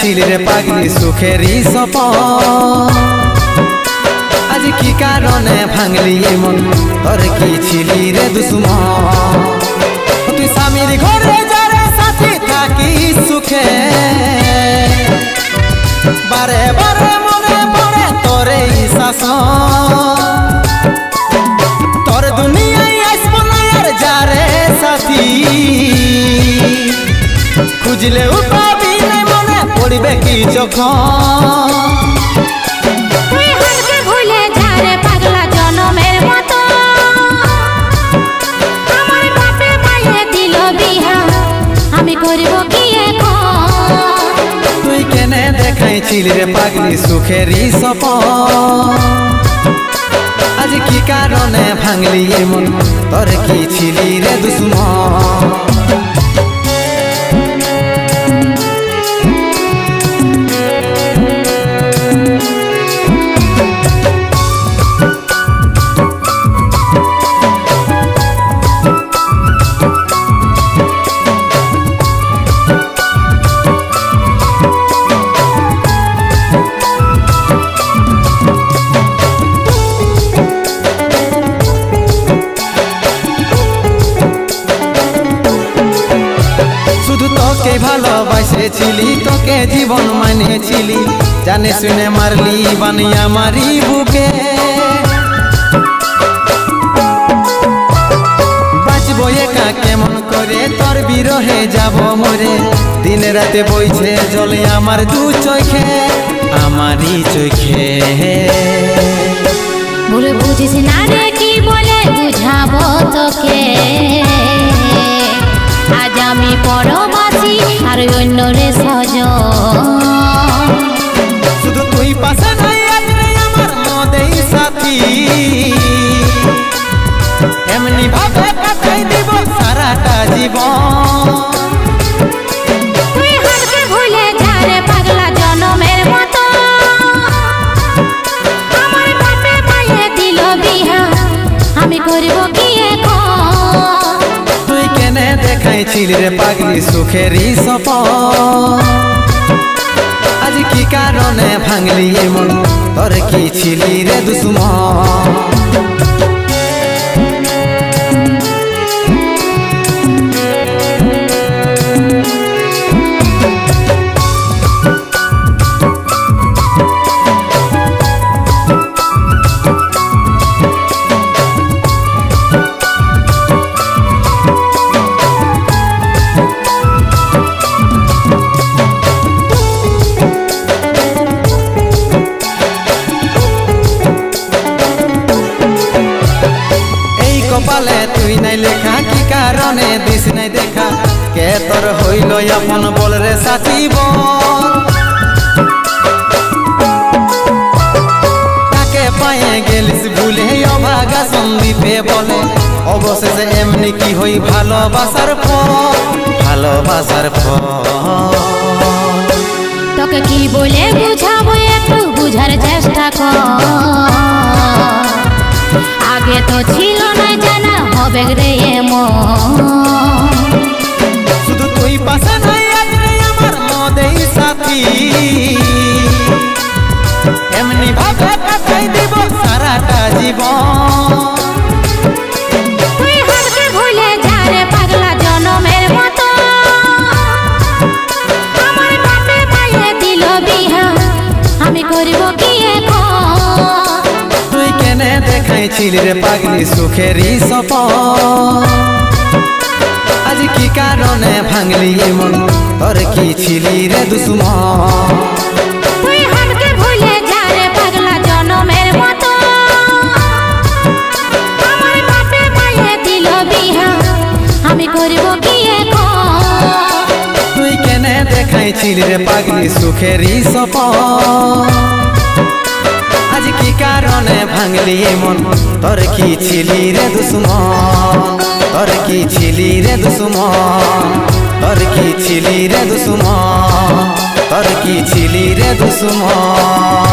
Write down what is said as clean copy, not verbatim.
দেখাইছিল রে পাগলি সুখেরই সপন আজ কি কারণে ভাঙলি মন তোর কি ছিলি রে দুশ্মন তুই স্বামীর ঘরে যারে সাথী থাকি সুখে বারে বারে মনে পড়ে তোর এই শাসন তোর দুনিয়ায় আসবো না আর যারে সাথী খুঁজলে পাবি না মনে পড়বে কি যখন তুই হারকে ভুলে যা রে পাগলা জনমের মতো আমার বাপে মায়ে দিল বিহা আমি করব কি এখন তুই কেনে দেখাইছিল রে পাগলি সুখেরই সপন আজ কি কারণে ভাঙলি মন তোর কি ছিলি রে দুশ্মন তোকে ভালোবাসেছিলি তোকে জীবন মানেছিলি জানে শুনে মারলি বানিয়া মারি বুকে বাঁচবো একা কেমন করে তোর বিরহে যাব মরে দিন রাতে বইছে জলে আমার দু চোখে আমারই চোখে বলে বুঝিস না রে কি বলে বুঝাবো তোকে আজ আমি পরবাসী আর অন্য রে সজন শুধু তুই পাশে নাই আজ রে আমার মদেই সাথী এমনি ভাবে কাটাই দিব সারাটা জীবন তুই হারকে ভুলে যা রে পাগলা জনমের মতো আমার বাপে মায়ে দিল বিহা আমি করব কি এখন তুই কেনে দেখাইছিল রে পাগলি সুখেরই সপন আজ কি কারণে ভাঙলি মন তোর কি ছিলি রে দুশ্মন কপালে তুই নাই লেখা কি কারণে দিস নাই দেখা কে তোর হইল আপন বল রে সাথী বল তাকে পায়ে গেলিস ভুলে অভাগা সন্দীপে বলে অবশেষে এমনি কি হই ভালোবাসার ফল ভালোবাসার ফল তোকে কি বলে বুঝাবো একটু বুঝার চেষ্টা কর আগে তো ছিল না জানা হবে রে এমন শুধু তুই পাশে নাই আজ রে আমার মদেই সাথী এমনি ভাবে কাটাই দিব সারাটা জীবন তুই হারকে ভুলে যা রে পাগলা জনমের মতো আমার বাপে মায়ে দিল বিহা আমি করব কি এখন তুই কেনে দেখাইছিল রে পাগলি সুখেরই সপন আজ কি কারণে ভাঙলি মন তোর কি ছিলি রে দুশ্মন তুই হারকে ভুলে যা রে পাগলা জনমের মতো আমার বাপে মায়ে দিল বিহা আমি করব কি এখন তুই কেনে দেখাইছিল রে পাগলি সুখেরই সপন আজ কি কারণে ভাঙলি মন তোর কি ছিলি রে দুশ্মন তোর কি ছিলি রে দুশ্মন তোর কি ছিলি রে দুশ্মন তোর কি ছিলি রে দুশ্মন